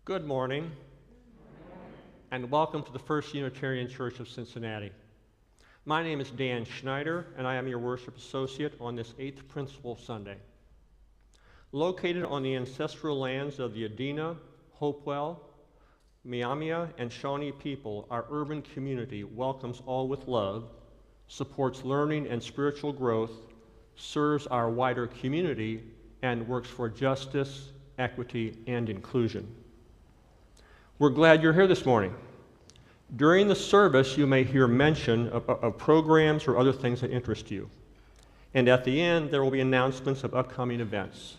Good morning, and welcome to the First Unitarian Church of Cincinnati. My name is Dan Schneider, and I am your worship associate on this 8th Principal Sunday. Located on the ancestral lands of the Adena, Hopewell, Miamia, and Shawnee people, our urban community welcomes all with love, supports learning and spiritual growth, serves our wider community, and works for justice, equity, and inclusion. We're glad you're here this morning. During the service, you may hear mention of programs or other things that interest you. And at the end, there will be announcements of upcoming events.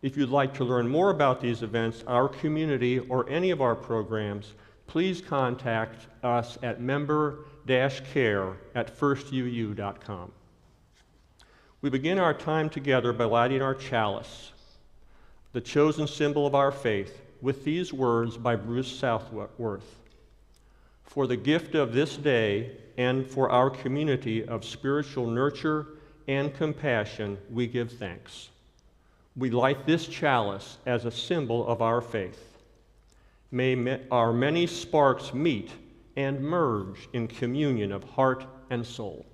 If you'd like to learn more about these events, our community, or any of our programs, please contact us at member-care@firstuu.com. We begin our time together by lighting our chalice, the chosen symbol of our faith, with these words by Bruce Southworth. For the gift of this day and for our community of spiritual nurture and compassion, we give thanks. We light this chalice as a symbol of our faith. May our many sparks meet and merge in communion of heart and soul.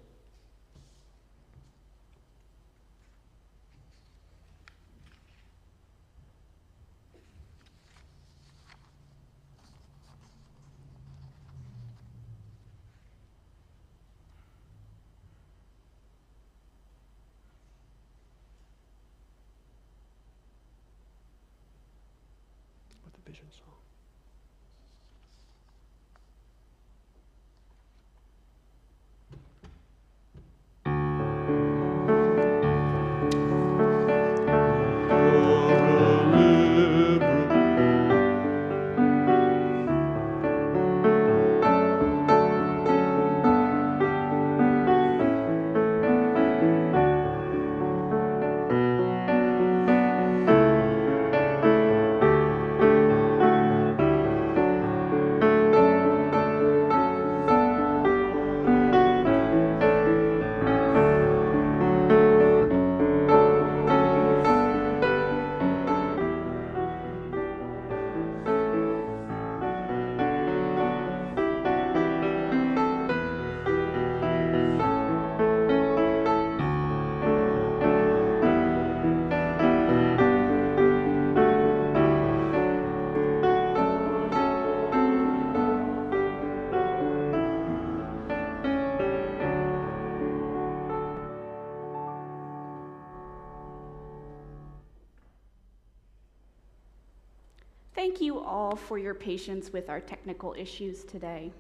Vision song. Thank you all for your patience with our technical issues today.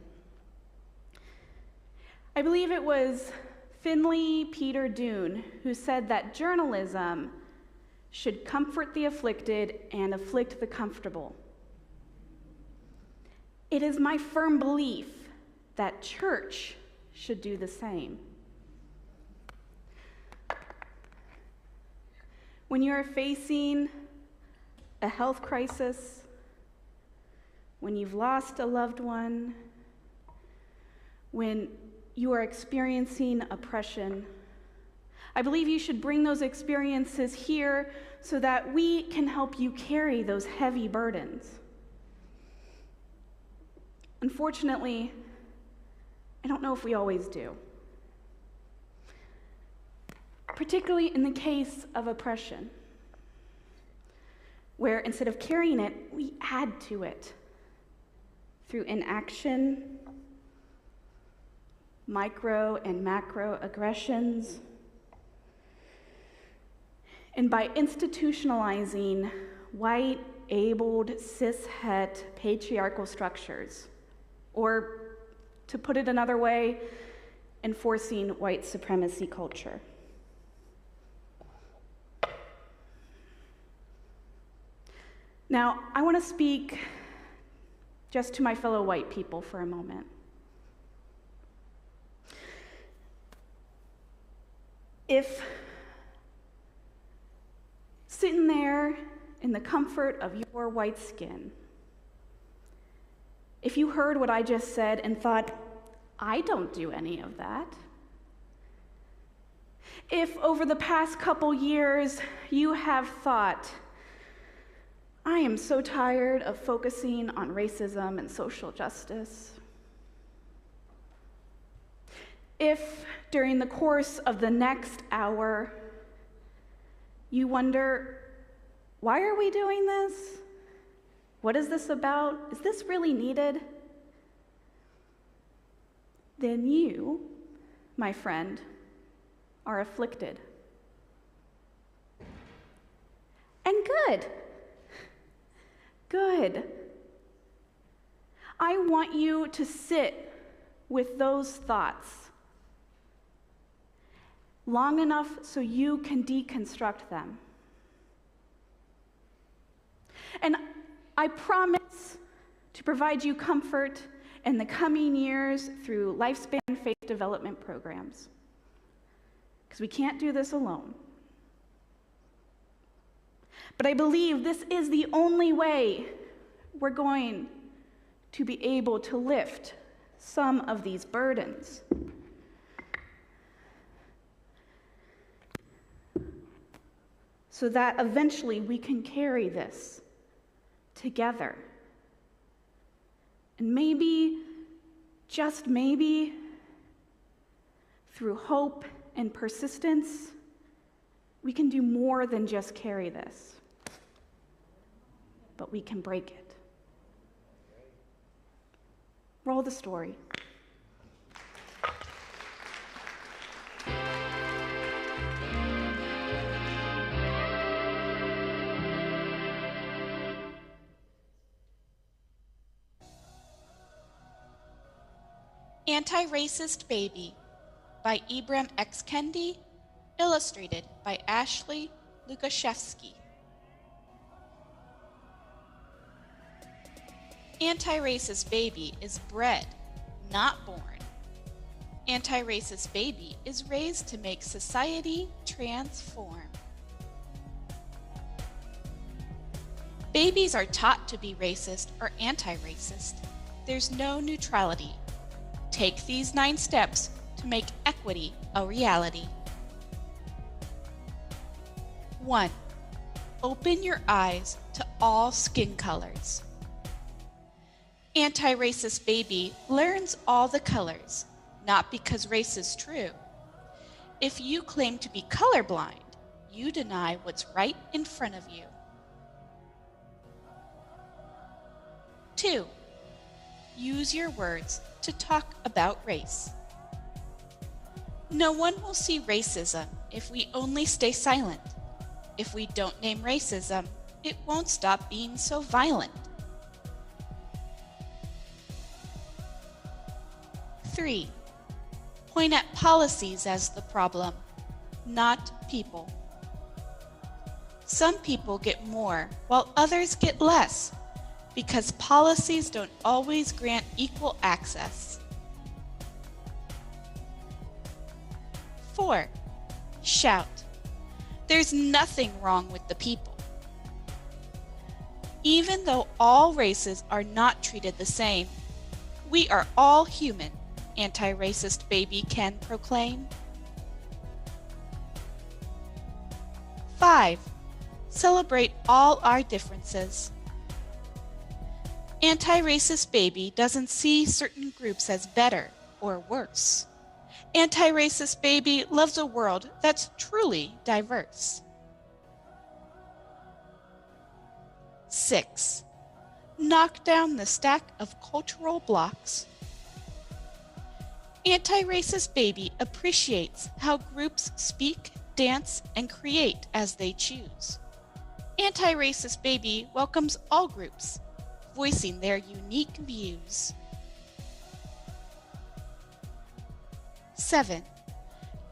I believe it was Finley Peter Dune who said that journalism should comfort the afflicted and afflict the comfortable. It is my firm belief that church should do the same. When you are facing a health crisis, when you've lost a loved one, when you are experiencing oppression, I believe you should bring those experiences here so that we can help you carry those heavy burdens. Unfortunately, I don't know if we always do. Particularly in the case of oppression, where instead of carrying it, we add to it through inaction, micro and macro aggressions, and by institutionalizing white, abled, cis-het, patriarchal structures, or to put it another way, enforcing white supremacy culture. Now, I want to speak just to my fellow white people for a moment. If sitting there in the comfort of your white skin, if you heard what I just said and thought, I don't do any of that. If over the past couple years you have thought, I am so tired of focusing on racism and social justice. If during the course of the next hour you wonder, why are we doing this? What is this about? Is this really needed? Then you, my friend, are afflicted. And good. Good. I want you to sit with those thoughts long enough so you can deconstruct them. And I promise to provide you comfort in the coming years through lifespan faith development programs, because we can't do this alone. But I believe this is the only way we're going to be able to lift some of these burdens. So that eventually we can carry this together. And maybe, just maybe, through hope and persistence, we can do more than just carry this, but we can break it. Roll the story. Anti-Racist Baby by Ibram X. Kendi, illustrated by Ashley Lukashevsky. Anti-racist baby is bred, not born. Anti-racist baby is raised to make society transform. Babies are taught to be racist or anti-racist. There's no neutrality. Take these 9 steps to make equity a reality. 1. Open your eyes to all skin colors. Anti-racist baby learns all the colors, not because race is true. If you claim to be colorblind, you deny what's right in front of you. 2. Use your words to talk about race. No one will see racism if we only stay silent. If we don't name racism, it won't stop being so violent. 3. Point at policies as the problem, not people. Some people get more while others get less, because policies don't always grant equal access. 4. Shout. There's nothing wrong with the people. Even though all races are not treated the same, we are all human, anti-racist baby can proclaim. 5. Celebrate all our differences. Anti-racist baby doesn't see certain groups as better or worse. Anti-racist baby loves a world that's truly diverse. 6. Knock down the stack of cultural blocks. Anti-racist baby appreciates how groups speak, dance, and create as they choose. Anti-racist baby welcomes all groups, voicing their unique views. 7.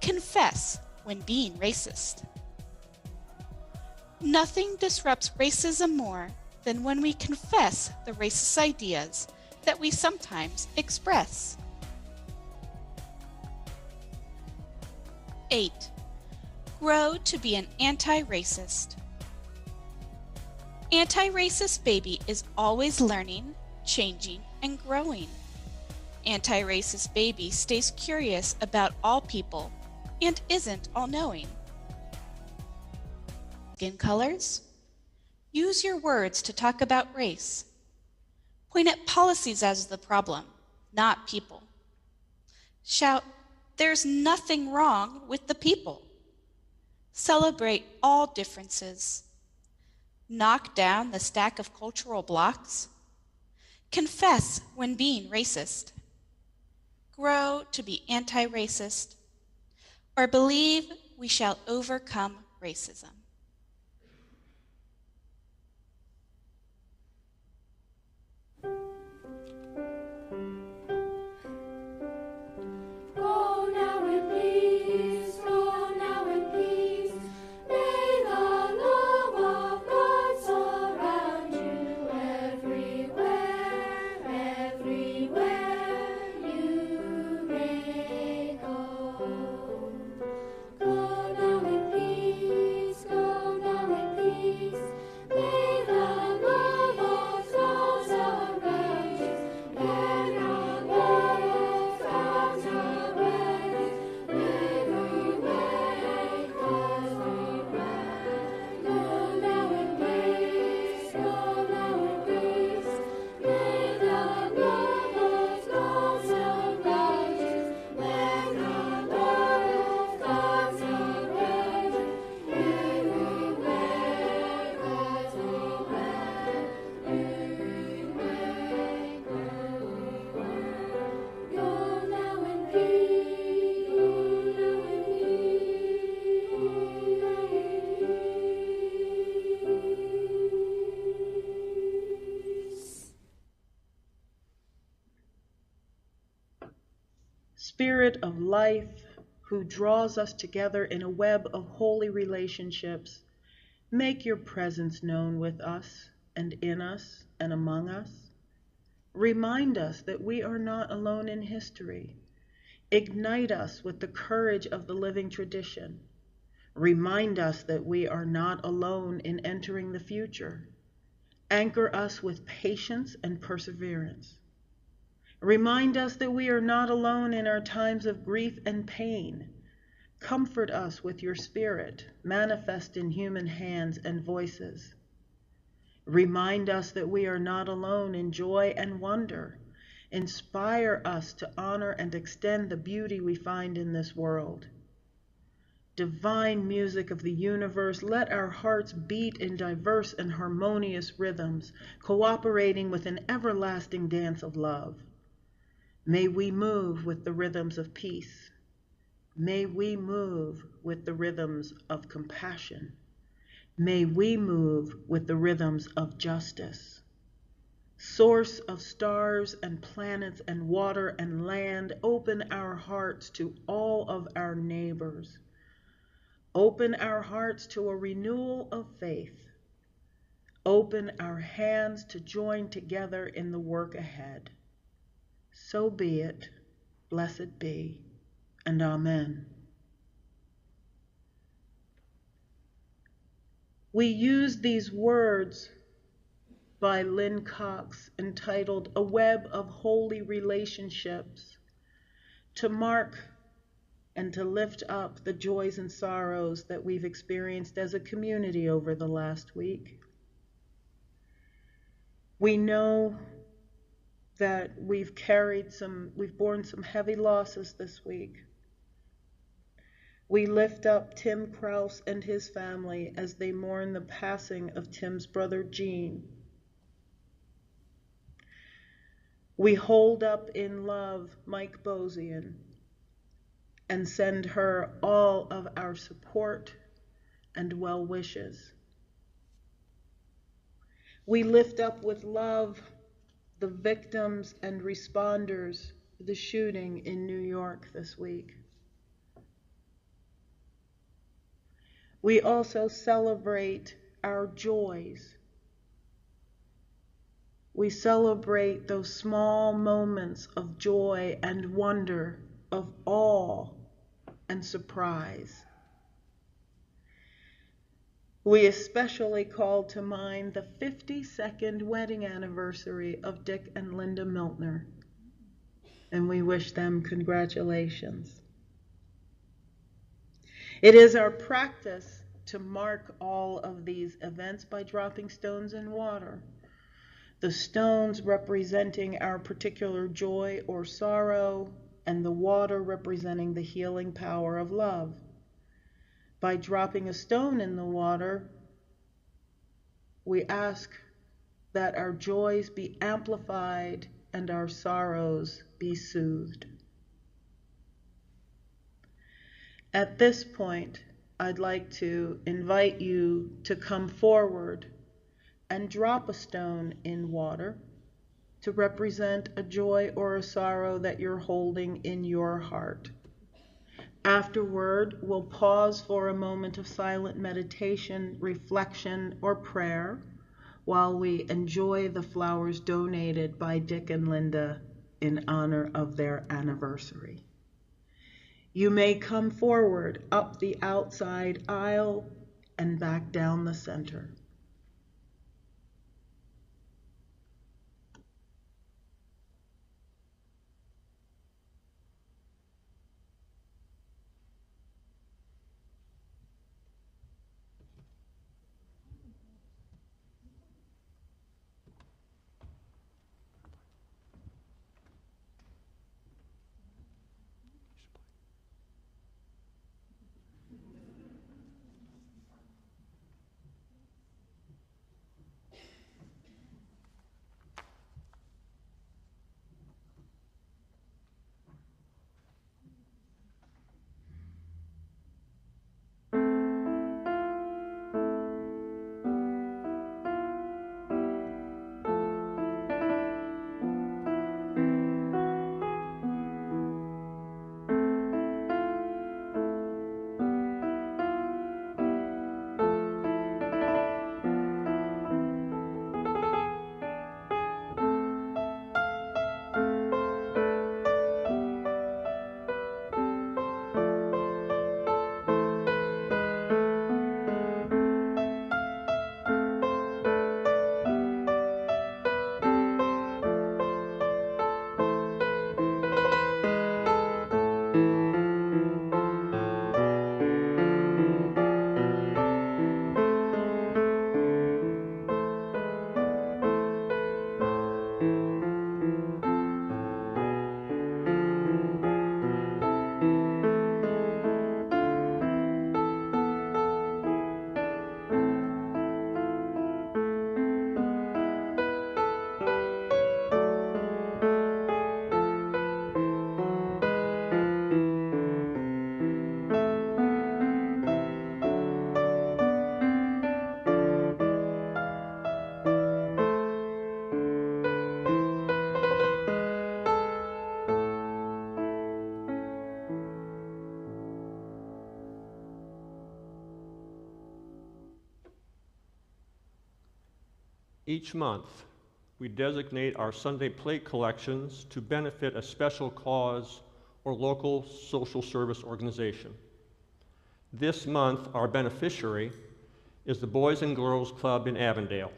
Confess when being racist. Nothing disrupts racism more than when we confess the racist ideas that we sometimes express. 8. Grow to be an anti-racist. Anti-racist baby is always learning, changing, and growing. Anti-racist baby stays curious about all people and isn't all-knowing. Skin colors? Use your words to talk about race. Point at policies as the problem, not people. Shout, "There's nothing wrong with the people." Celebrate all differences. Knock down the stack of cultural blocks. Confess when being racist. Grow to be anti-racist. Or believe we shall overcome racism. Spirit of life, who draws us together in a web of holy relationships, make your presence known with us and in us and among us. Remind us that we are not alone in history. Ignite us with the courage of the living tradition. Remind us that we are not alone in entering the future. Anchor us with patience and perseverance. Remind us that we are not alone in our times of grief and pain. Comfort us with your spirit, manifest in human hands and voices. Remind us that we are not alone in joy and wonder. Inspire us to honor and extend the beauty we find in this world. Divine music of the universe, let our hearts beat in diverse and harmonious rhythms, cooperating with an everlasting dance of love. May we move with the rhythms of peace. May we move with the rhythms of compassion. May we move with the rhythms of justice. Source of stars and planets and water and land, open our hearts to all of our neighbors. Open our hearts to a renewal of faith. Open our hands to join together in the work ahead. So be it, blessed be, and amen. We use these words by Lynn Cox entitled "A Web of Holy Relationships" to mark and to lift up the joys and sorrows that we've experienced as a community over the last week. We know that we've borne some heavy losses this week. We lift up Tim Krause and his family as they mourn the passing of Tim's brother Gene. We hold up in love Mike Bozian and send her all of our support and well wishes. We lift up with love the victims and responders to the shooting in New York this week. We also celebrate our joys. We celebrate those small moments of joy and wonder, of awe and surprise. We especially call to mind the 52nd wedding anniversary of Dick and Linda Miltner, and we wish them congratulations. It is our practice to mark all of these events by dropping stones in water. The stones representing our particular joy or sorrow, and the water representing the healing power of love. By dropping a stone in the water, we ask that our joys be amplified and our sorrows be soothed. At this point, I'd like to invite you to come forward and drop a stone in water to represent a joy or a sorrow that you're holding in your heart. Afterward, we'll pause for a moment of silent meditation, reflection, or prayer while we enjoy the flowers donated by Dick and Linda in honor of their anniversary. You may come forward up the outside aisle and back down the center. Each month, we designate our Sunday plate collections to benefit a special cause or local social service organization. This month, our beneficiary is the Boys and Girls Club in Avondale,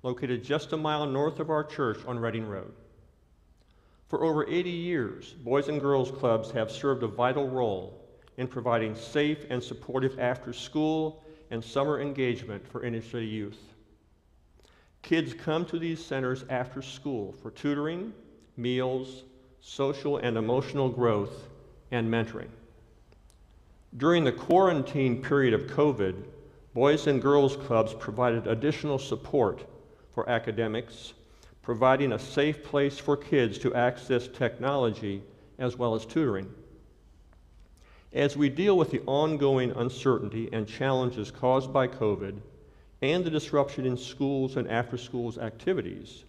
located just a mile north of our church on Reading Road. For over 80 years, Boys and Girls Clubs have served a vital role in providing safe and supportive after-school and summer engagement for inner-city youth. Kids come to these centers after school for tutoring, meals, social and emotional growth, and mentoring. During the quarantine period of COVID, Boys and Girls Clubs provided additional support for academics, providing a safe place for kids to access technology as well as tutoring. As we deal with the ongoing uncertainty and challenges caused by COVID and the disruption in schools and after-schools activities,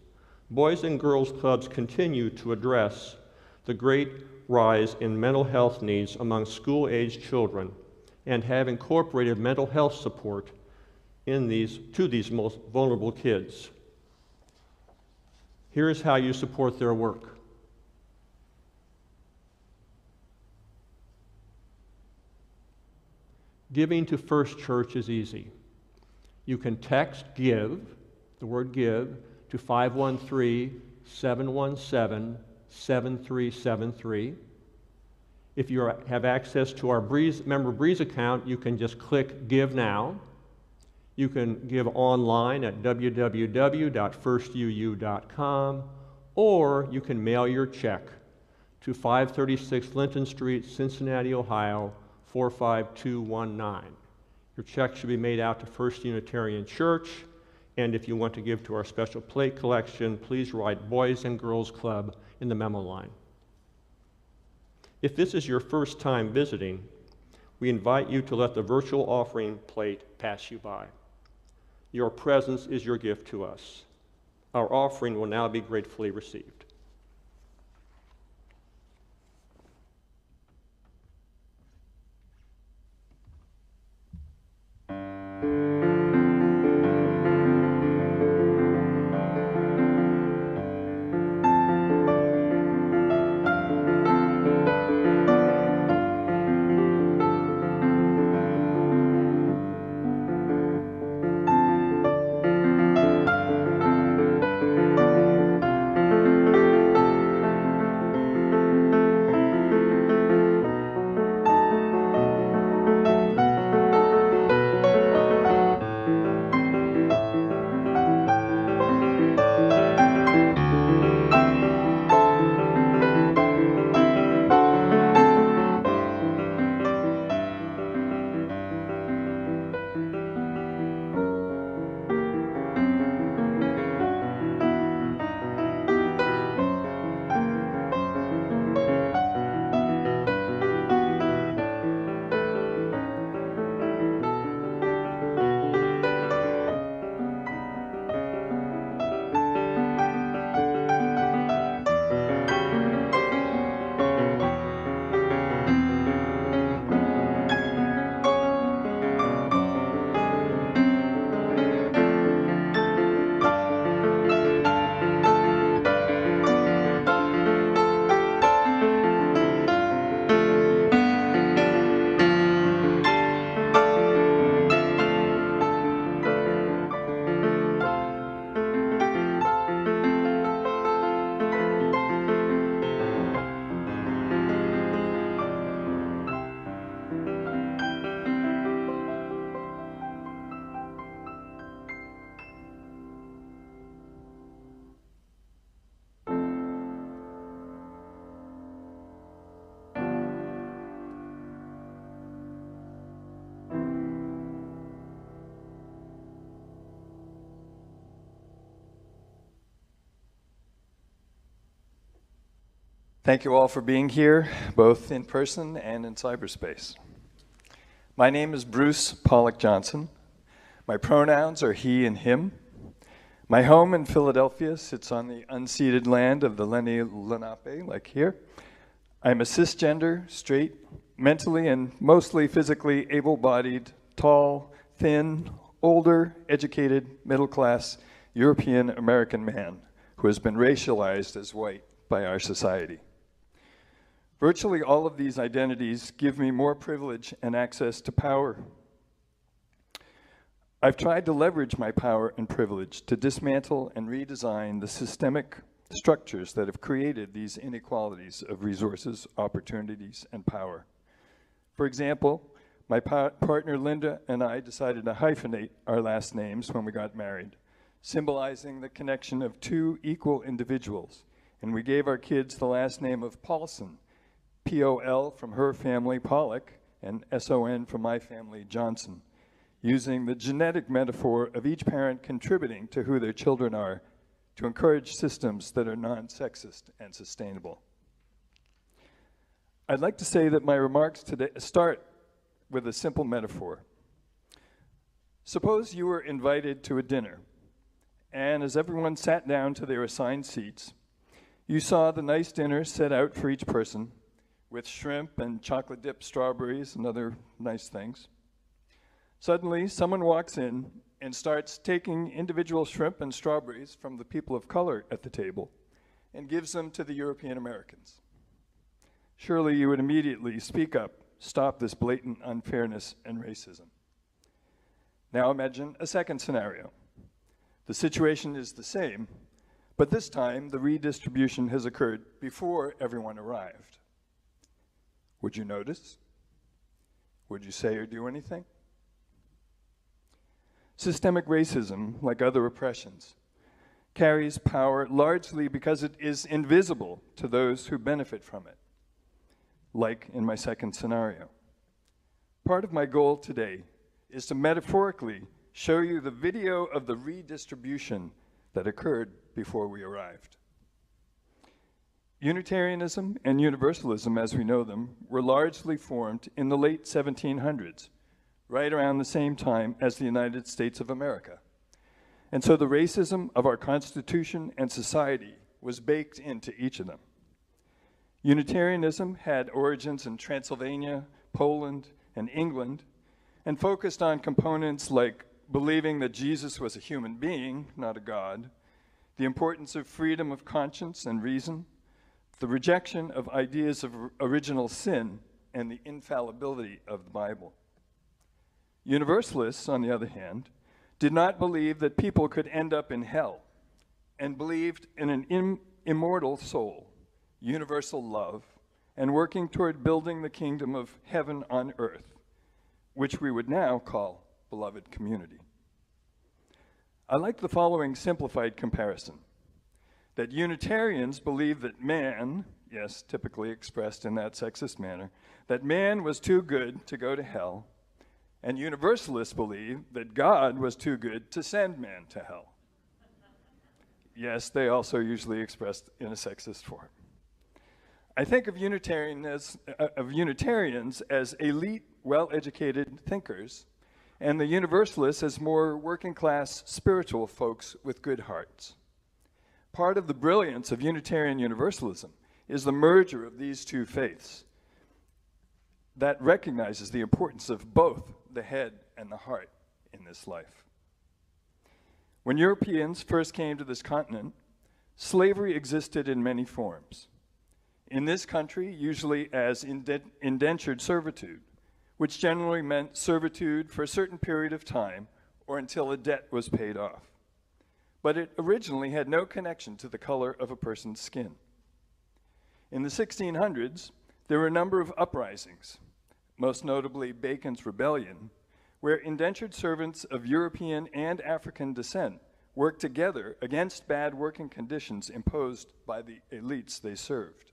Boys and Girls Clubs continue to address the great rise in mental health needs among school-aged children and have incorporated mental health support to these most vulnerable kids. Here's how you support their work. Giving to First Church is easy. You can text GIVE, the word GIVE, to 513-717-7373. If you have access to our Member Breeze account, you can just click Give Now. You can give online at www.firstuu.com, or you can mail your check to 536 Linton Street, Cincinnati, Ohio, 45219. Your check should be made out to First Unitarian Church, and if you want to give to our special plate collection, please write Boys and Girls Club in the memo line. If this is your first time visiting, we invite you to let the virtual offering plate pass you by. Your presence is your gift to us. Our offering will now be gratefully received. Thank you all for being here, both in person and in cyberspace. My name is Bruce Pollack-Johnson. My pronouns are he and him. My home in Philadelphia sits on the unceded land of the Lenni Lenape, like here. I'm a cisgender, straight, mentally and mostly physically able-bodied, tall, thin, older, educated, middle-class, European American man who has been racialized as white by our society. Virtually all of these identities give me more privilege and access to power. I've tried to leverage my power and privilege to dismantle and redesign the systemic structures that have created these inequalities of resources, opportunities, and power. For example, my partner Linda and I decided to hyphenate our last names when we got married, symbolizing the connection of two equal individuals, and we gave our kids the last name of Paulson, P-O-L from her family, Pollack, and S-O-N from my family, Johnson, using the genetic metaphor of each parent contributing to who their children are to encourage systems that are non-sexist and sustainable. I'd like to say that my remarks today start with a simple metaphor. Suppose you were invited to a dinner, and as everyone sat down to their assigned seats, you saw the nice dinner set out for each person with shrimp and chocolate-dipped strawberries and other nice things. Suddenly, someone walks in and starts taking individual shrimp and strawberries from the people of color at the table and gives them to the European Americans. Surely you would immediately speak up, stop this blatant unfairness and racism. Now imagine a second scenario. The situation is the same, but this time the redistribution has occurred before everyone arrived. Would you notice? Would you say or do anything? Systemic racism, like other oppressions, carries power largely because it is invisible to those who benefit from it, like in my second scenario. Part of my goal today is to metaphorically show you the video of the redistribution that occurred before we arrived. Unitarianism and Universalism, as we know them, were largely formed in the late 1700s, right around the same time as the United States of America. And so the racism of our Constitution and society was baked into each of them. Unitarianism had origins in Transylvania, Poland, and England, and focused on components like believing that Jesus was a human being, not a god, the importance of freedom of conscience and reason, the rejection of ideas of original sin, and the infallibility of the Bible. Universalists, on the other hand, did not believe that people could end up in hell, and believed in an immortal soul, universal love, and working toward building the kingdom of heaven on earth, which we would now call beloved community. I like the following simplified comparison, that Unitarians believe that man, yes, typically expressed in that sexist manner, that man was too good to go to hell, and Universalists believe that God was too good to send man to hell. Yes, they also usually expressed in a sexist form. I think of Unitarians as elite, well-educated thinkers, and the Universalists as more working-class spiritual folks with good hearts. Part of the brilliance of Unitarian Universalism is the merger of these two faiths that recognizes the importance of both the head and the heart in this life. When Europeans first came to this continent, slavery existed in many forms. In this country, usually as indentured servitude, which generally meant servitude for a certain period of time or until a debt was paid off. But it originally had no connection to the color of a person's skin. In the 1600s, there were a number of uprisings, most notably Bacon's Rebellion, where indentured servants of European and African descent worked together against bad working conditions imposed by the elites they served.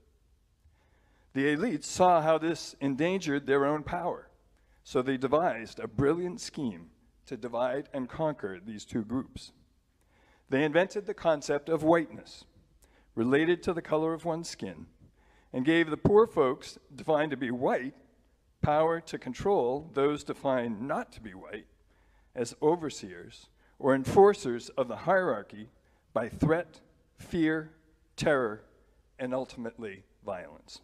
The elites saw how this endangered their own power, so they devised a brilliant scheme to divide and conquer these two groups. They invented the concept of whiteness, related to the color of one's skin, and gave the poor folks defined to be white power to control those defined not to be white as overseers or enforcers of the hierarchy by threat, fear, terror, and ultimately violence.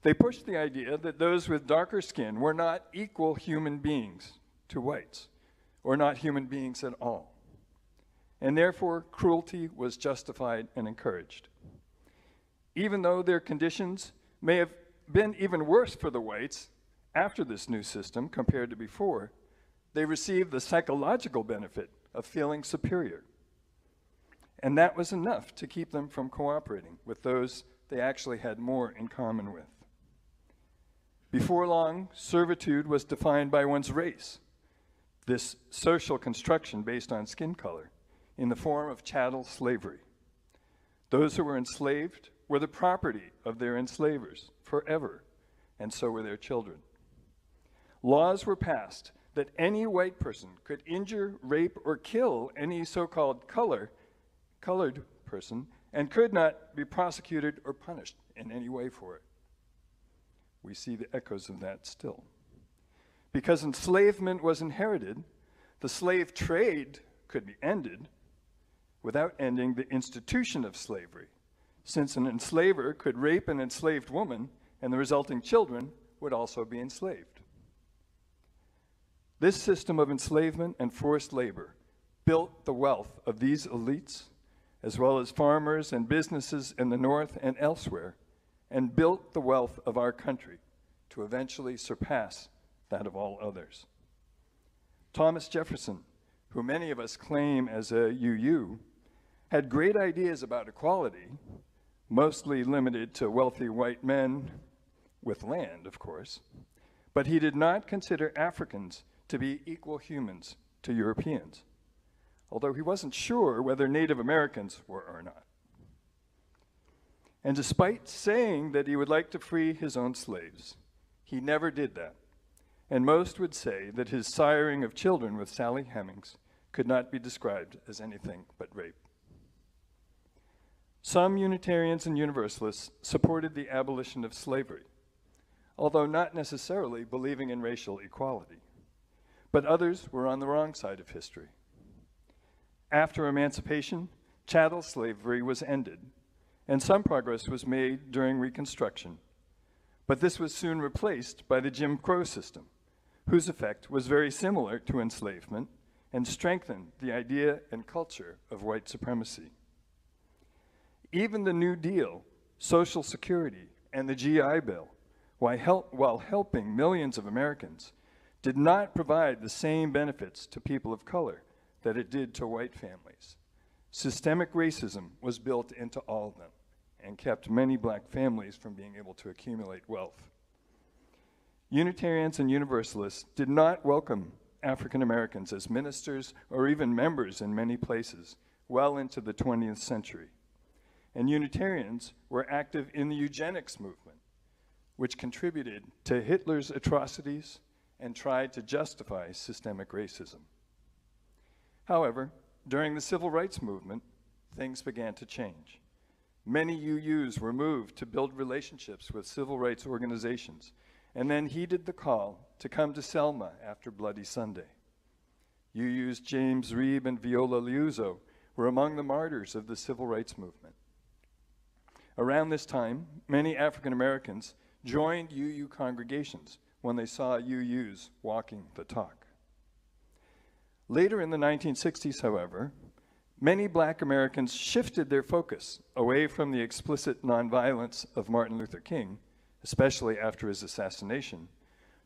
They pushed the idea that those with darker skin were not equal human beings to whites, or not human beings at all, and therefore cruelty was justified and encouraged. Even though their conditions may have been even worse for the whites after this new system compared to before, they received the psychological benefit of feeling superior. And that was enough to keep them from cooperating with those they actually had more in common with. Before long, servitude was defined by one's race, this social construction based on skin color, in the form of chattel slavery. Those who were enslaved were the property of their enslavers forever, and so were their children. Laws were passed that any white person could injure, rape, or kill any so-called colored person and could not be prosecuted or punished in any way for it. We see the echoes of that still. Because enslavement was inherited, the slave trade could be ended without ending the institution of slavery, since an enslaver could rape an enslaved woman and the resulting children would also be enslaved. This system of enslavement and forced labor built the wealth of these elites, as well as farmers and businesses in the North and elsewhere, and built the wealth of our country to eventually surpass that of all others. Thomas Jefferson, who many of us claim as a UU, had great ideas about equality, mostly limited to wealthy white men with land, of course, but he did not consider Africans to be equal humans to Europeans, although he wasn't sure whether Native Americans were or not. And despite saying that he would like to free his own slaves, he never did that. And most would say that his siring of children with Sally Hemings could not be described as anything but rape. Some Unitarians and Universalists supported the abolition of slavery, although not necessarily believing in racial equality. But others were on the wrong side of history. After emancipation, chattel slavery was ended, and some progress was made during Reconstruction. But this was soon replaced by the Jim Crow system, whose effect was very similar to enslavement and strengthened the idea and culture of white supremacy. Even the New Deal, Social Security, and the GI Bill, while helping millions of Americans, did not provide the same benefits to people of color that it did to white families. Systemic racism was built into all of them and kept many black families from being able to accumulate wealth. Unitarians and Universalists did not welcome African Americans as ministers or even members in many places well into the 20th century. And Unitarians were active in the eugenics movement, which contributed to Hitler's atrocities and tried to justify systemic racism. However, during the civil rights movement, things began to change. Many UUs were moved to build relationships with civil rights organizations and then heeded the call to come to Selma after Bloody Sunday. UUs James Reeb and Viola Liuzzo were among the martyrs of the civil rights movement. Around this time, many African Americans joined UU congregations when they saw UUs walking the talk. Later in the 1960s, however, many black Americans shifted their focus away from the explicit nonviolence of Martin Luther King, especially after his assassination,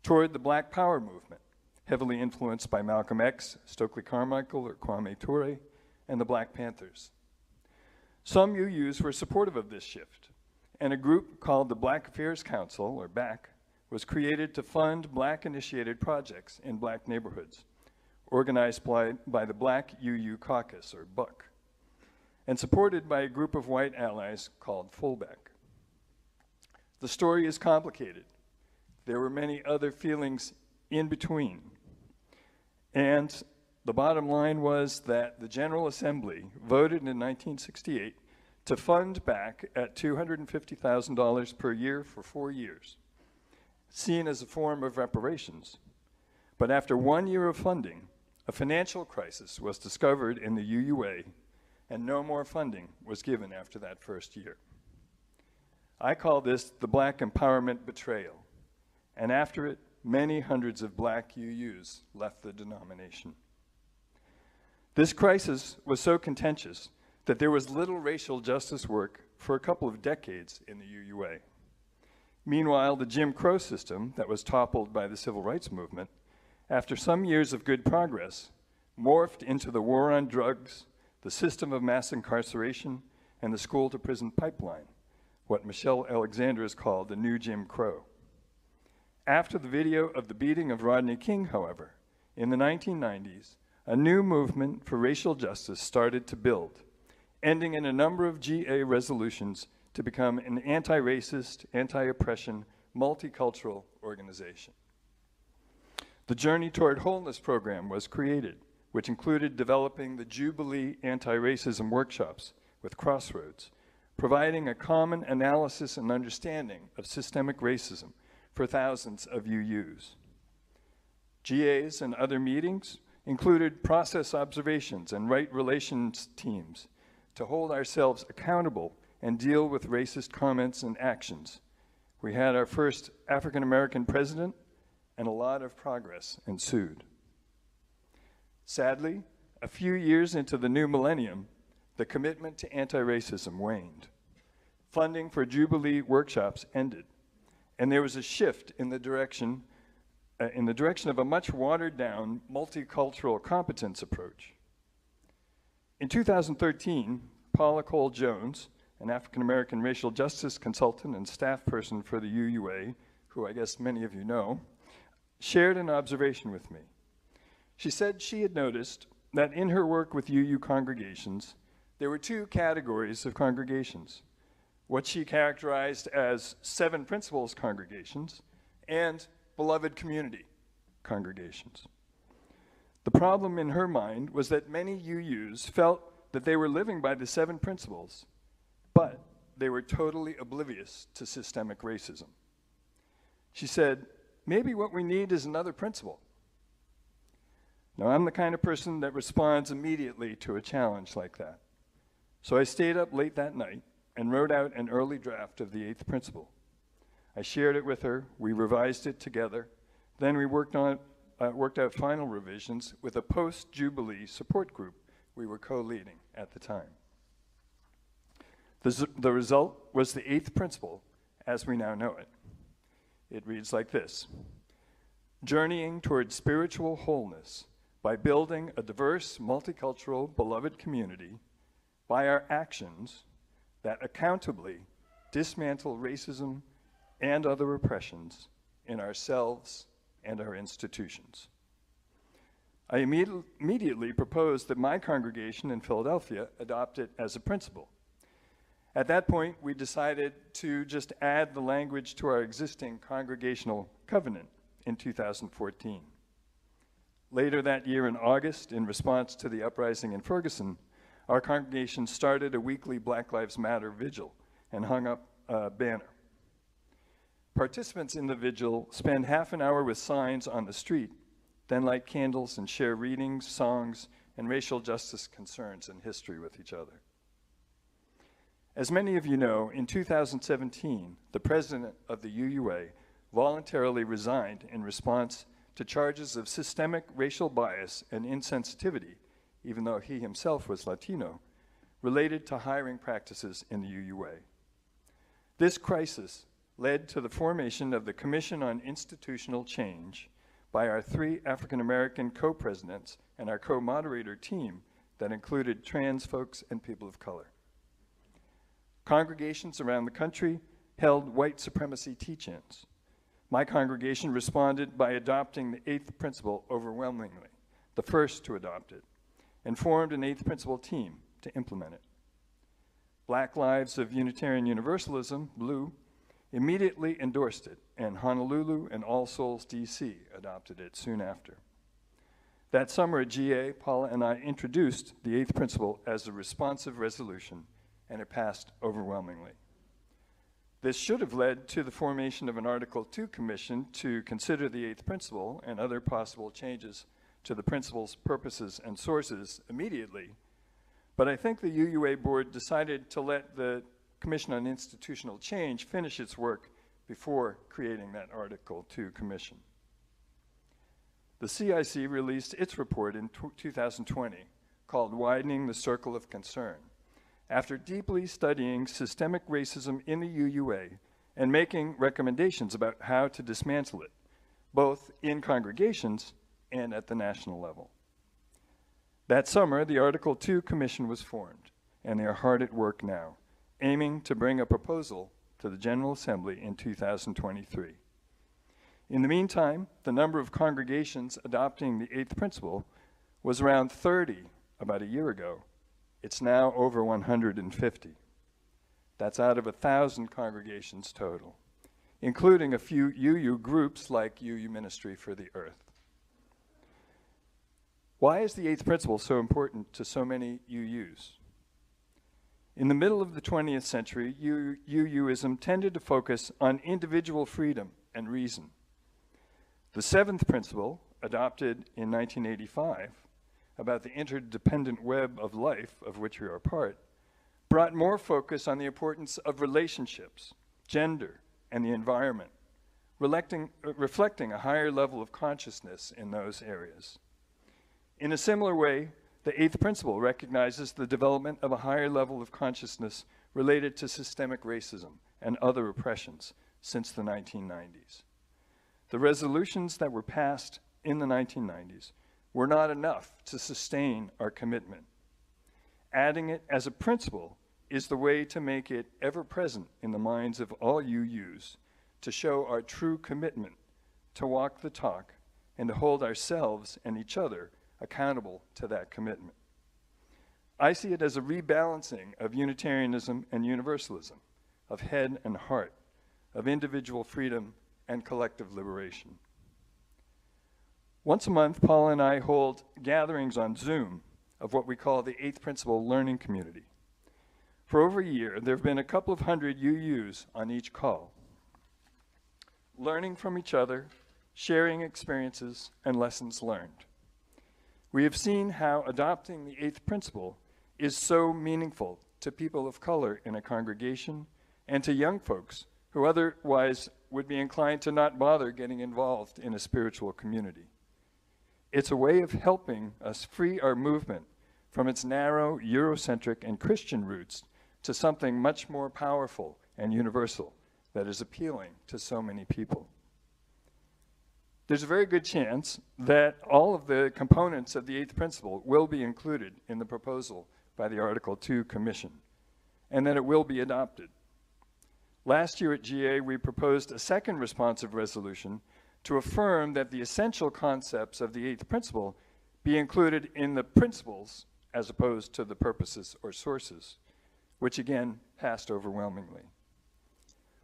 toward the Black Power movement, heavily influenced by Malcolm X, Stokely Carmichael, or Kwame Ture, and the Black Panthers. Some UUs were supportive of this shift, and a group called the Black Affairs Council, or BAC, was created to fund black-initiated projects in black neighborhoods, organized by the Black UU Caucus, or BUC, and supported by a group of white allies called Fullback. The story is complicated. There were many other feelings in between. And the bottom line was that the General Assembly voted in 1968 to fund BAC at $250,000 per year for 4 years, seen as a form of reparations. But after 1 year of funding, a financial crisis was discovered in the UUA, and no more funding was given after that first year. I call this the Black Empowerment Betrayal, and after it, many hundreds of black UUs left the denomination. This crisis was so contentious that there was little racial justice work for a couple of decades in the UUA. Meanwhile, the Jim Crow system that was toppled by the civil rights movement, after some years of good progress, morphed into the war on drugs, the system of mass incarceration, and the school-to-prison pipeline, what Michelle Alexander has called the new Jim Crow. After the video of the beating of Rodney King, however, in the 1990s, a new movement for racial justice started to build, ending in a number of GA resolutions to become an anti-racist, anti-oppression, multicultural organization. The Journey Toward Wholeness program was created, which included developing the Jubilee anti-racism workshops with Crossroads, providing a common analysis and understanding of systemic racism for thousands of UUs. GAs and other meetings included process observations and right relations teams to hold ourselves accountable and deal with racist comments and actions. We had our first African American president, and a lot of progress ensued. Sadly, a few years into the new millennium, the commitment to anti-racism waned. Funding for Jubilee workshops ended, and there was a shift in the direction of a much watered-down multicultural competence approach. In 2013, Pollack-Johnson an African-American racial justice consultant and staff person for the UUA, who I guess many of you know, shared an observation with me. She said she had noticed that in her work with UU congregations, there were two categories of congregations, what she characterized as 7 principles congregations and beloved community congregations. The problem in her mind was that many UUs felt that they were living by the 7 principles, but they were totally oblivious to systemic racism. She said, maybe what we need is another principle. Now, I'm the kind of person that responds immediately to a challenge like that. So I stayed up late that night and wrote out an early draft of the 8th principle. I shared it with her, we revised it together, then we worked out final revisions with a post-Jubilee support group we were co-leading at the time. The result was the 8th principle as we now know it. It reads like this: journeying towards spiritual wholeness by building a diverse, multicultural, beloved community by our actions that accountably dismantle racism and other oppressions in ourselves and our institutions. I immediately proposed that my congregation in Philadelphia adopt it as a principle. At that point, we decided to just add the language to our existing congregational covenant in 2014. Later that year in August, in response to the uprising in Ferguson, our congregation started a weekly Black Lives Matter vigil and hung up a banner. Participants in the vigil spend half an hour with signs on the street, then light candles and share readings, songs, and racial justice concerns and history with each other. As many of you know, in 2017, the president of the UUA voluntarily resigned in response to charges of systemic racial bias and insensitivity, even though he himself was Latino, related to hiring practices in the UUA. This crisis led to the formation of the Commission on Institutional Change by our 3 African-American co-presidents and our co-moderator team that included trans folks and people of color. Congregations around the country held white supremacy teach-ins. My congregation responded by adopting the 8th principle overwhelmingly, the first to adopt it, and formed an 8th principle team to implement it. Black Lives of Unitarian Universalism, Blue, immediately endorsed it, and Honolulu and All Souls, DC adopted it soon after. That summer at GA, Paula and I introduced the 8th principle as a responsive resolution, and it passed overwhelmingly. This should have led to the formation of an Article 2 commission to consider the 8th principle and other possible changes to the principle's purposes and sources immediately, but I think the UUA board decided to let the Commission on Institutional Change finish its work before creating that Article 2 commission. The CIC released its report in 2020 called Widening the Circle of Concern, after deeply studying systemic racism in the UUA and making recommendations about how to dismantle it, both in congregations and at the national level. That summer, the Article 2 Commission was formed, and they are hard at work now, aiming to bring a proposal to the General Assembly in 2023. In the meantime, the number of congregations adopting the 8th principle was around 30 about a year ago. It's now over 150. That's out of 1,000 congregations total, including a few UU groups like UU Ministry for the Earth. Why is the 8th principle so important to so many UUs? In the middle of the 20th century, UUism tended to focus on individual freedom and reason. The 7th principle, adopted in 1985, about the interdependent web of life of which we are part, brought more focus on the importance of relationships, gender, and the environment, reflecting a higher level of consciousness in those areas. In a similar way, the 8th principle recognizes the development of a higher level of consciousness related to systemic racism and other oppressions since the 1990s. The resolutions that were passed in the 1990s were not enough to sustain our commitment. Adding it as a principle is the way to make it ever present in the minds of all UUs, to show our true commitment to walk the talk and to hold ourselves and each other accountable to that commitment. I see it as a rebalancing of Unitarianism and Universalism, of head and heart, of individual freedom and collective liberation. Once a month, Paula and I hold gatherings on Zoom of what we call the Eighth Principle Learning Community. For over a year, there have been a couple of hundred UUs on each call, learning from each other, sharing experiences and lessons learned. We have seen how adopting the Eighth Principle is so meaningful to people of color in a congregation and to young folks who otherwise would be inclined to not bother getting involved in a spiritual community. It's a way of helping us free our movement from its narrow, Eurocentric, and Christian roots to something much more powerful and universal that is appealing to so many people. There's a very good chance that all of the components of the Eighth Principle will be included in the proposal by the Article 2 Commission, and that it will be adopted. Last year at GA, we proposed a second responsive resolution to affirm that the essential concepts of the Eighth Principle be included in the principles as opposed to the purposes or sources, which again passed overwhelmingly.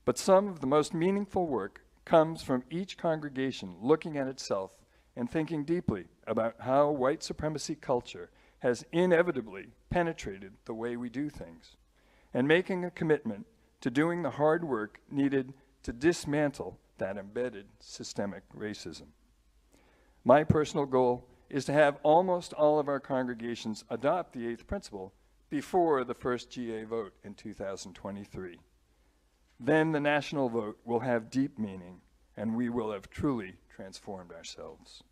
But some of the most meaningful work comes from each congregation looking at itself and thinking deeply about how white supremacy culture has inevitably penetrated the way we do things, and making a commitment to doing the hard work needed to dismantle that embedded systemic racism. My personal goal is to have almost all of our congregations adopt the Eighth Principle before the first GA vote in 2023. Then the national vote will have deep meaning, and we will have truly transformed ourselves.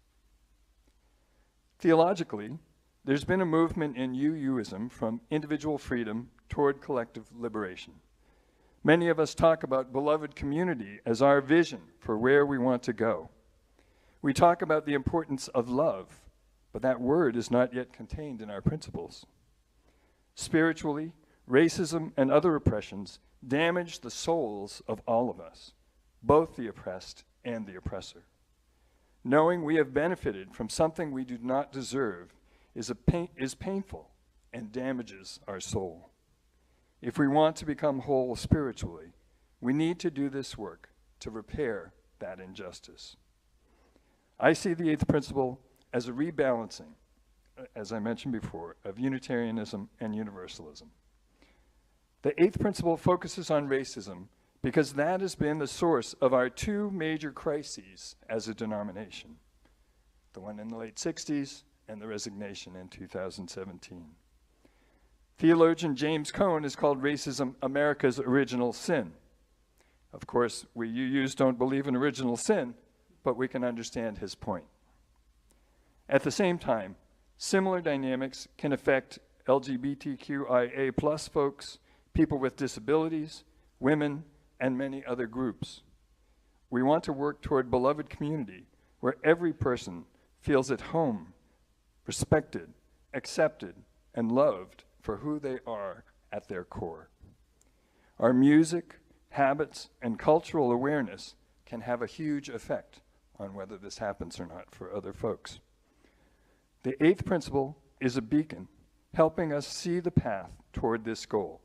Theologically, there's been a movement in UUism from individual freedom toward collective liberation. Many of us talk about beloved community as our vision for where we want to go. We talk about the importance of love, but that word is not yet contained in our principles. Spiritually, racism and other oppressions damage the souls of all of us, both the oppressed and the oppressor. Knowing we have benefited from something we do not deserve is painful and damages our soul. If we want to become whole spiritually, we need to do this work to repair that injustice. I see the Eighth Principle as a rebalancing, as I mentioned before, of Unitarianism and Universalism. The Eighth Principle focuses on racism because that has been the source of our two major crises as a denomination, the one in the late 60s and the resignation in 2017. Theologian James Cone has called racism America's original sin. Of course, we UUs don't believe in original sin, but we can understand his point. At the same time, similar dynamics can affect LGBTQIA+ folks, people with disabilities, women, and many other groups. We want to work toward beloved community where every person feels at home, respected, accepted, and loved for who they are at their core. Our music, habits, and cultural awareness can have a huge effect on whether this happens or not for other folks. The Eighth Principle is a beacon helping us see the path toward this goal.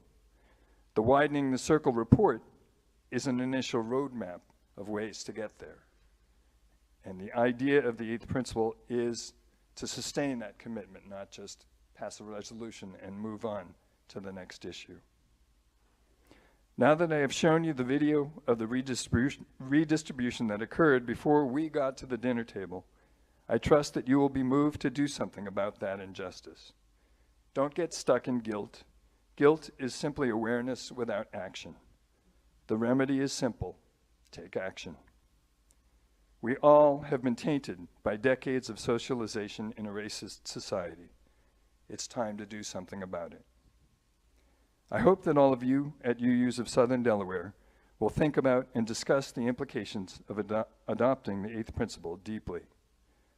The Widening the Circle report is an initial roadmap of ways to get there. And the idea of the Eighth Principle is to sustain that commitment, not just pass a resolution and move on to the next issue. Now that I have shown you the video of the redistribution that occurred before we got to the dinner table, I trust that you will be moved to do something about that injustice. Don't get stuck in guilt. Guilt is simply awareness without action. The remedy is simple: take action. We all have been tainted by decades of socialization in a racist society. It's time to do something about it. I hope that all of you at UUs of Southern Delaware will think about and discuss the implications of adopting the Eighth Principle deeply.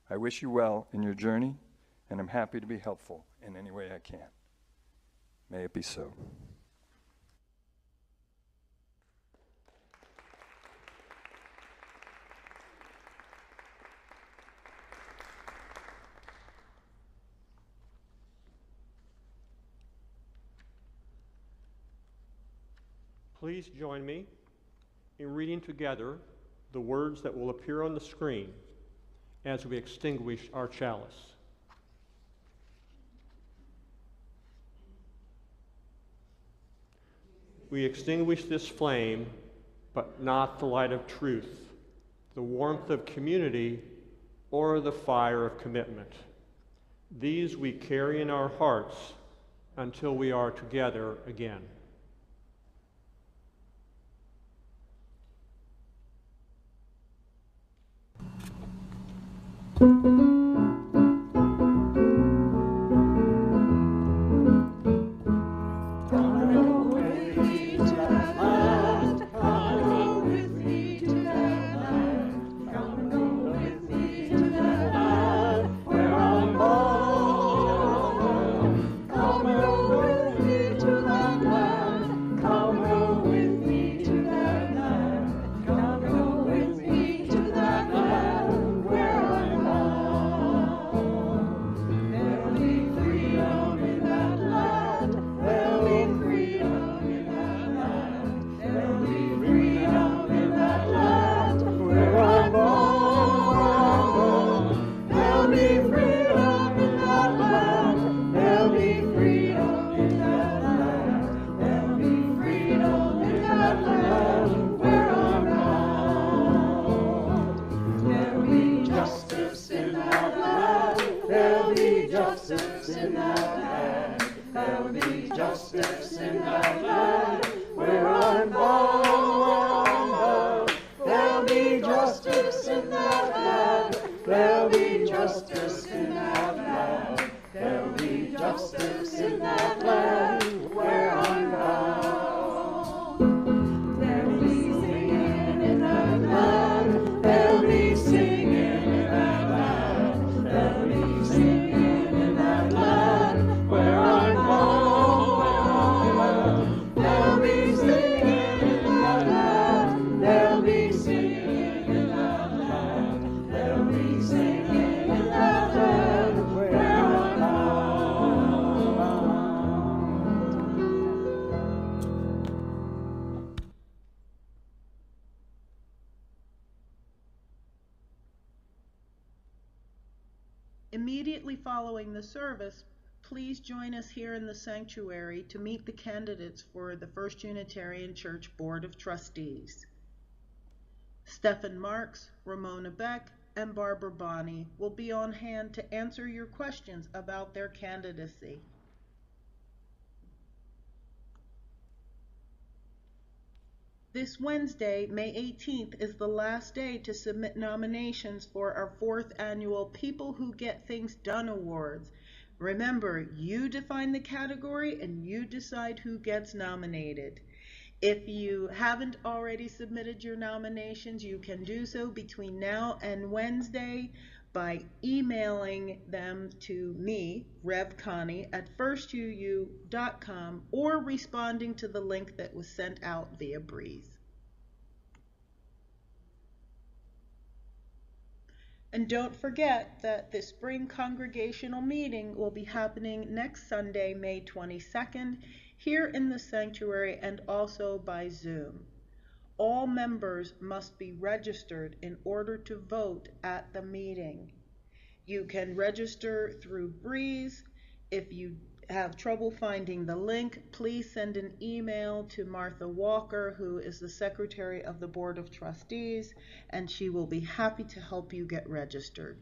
I wish you well in your journey, and I'm happy to be helpful in any way I can. May it be so. Please join me in reading together the words that will appear on the screen as we extinguish our chalice. We extinguish this flame, but not the light of truth, the warmth of community, or the fire of commitment. These we carry in our hearts until we are together again. Immediately following the service, please join us here in the sanctuary to meet the candidates for the First Unitarian Church Board of Trustees. Stephen Marks, Ramona Beck, and Barbara Bonney will be on hand to answer your questions about their candidacy. This Wednesday, May 18th, is the last day to submit nominations for our 4th annual People Who Get Things Done Awards. Remember, you define the category and you decide who gets nominated. If you haven't already submitted your nominations, you can do so between now and Wednesday by emailing them to me, Rev. Connie, at firstuu.com, or responding to the link that was sent out via Breeze. And don't forget that the spring congregational meeting will be happening next Sunday, May 22nd, here in the sanctuary and also by Zoom. All members must be registered in order to vote at the meeting. You can register through Breeze. If you have trouble finding the link, please send an email to Martha Walker, who is the Secretary of the Board of Trustees, and she will be happy to help you get registered.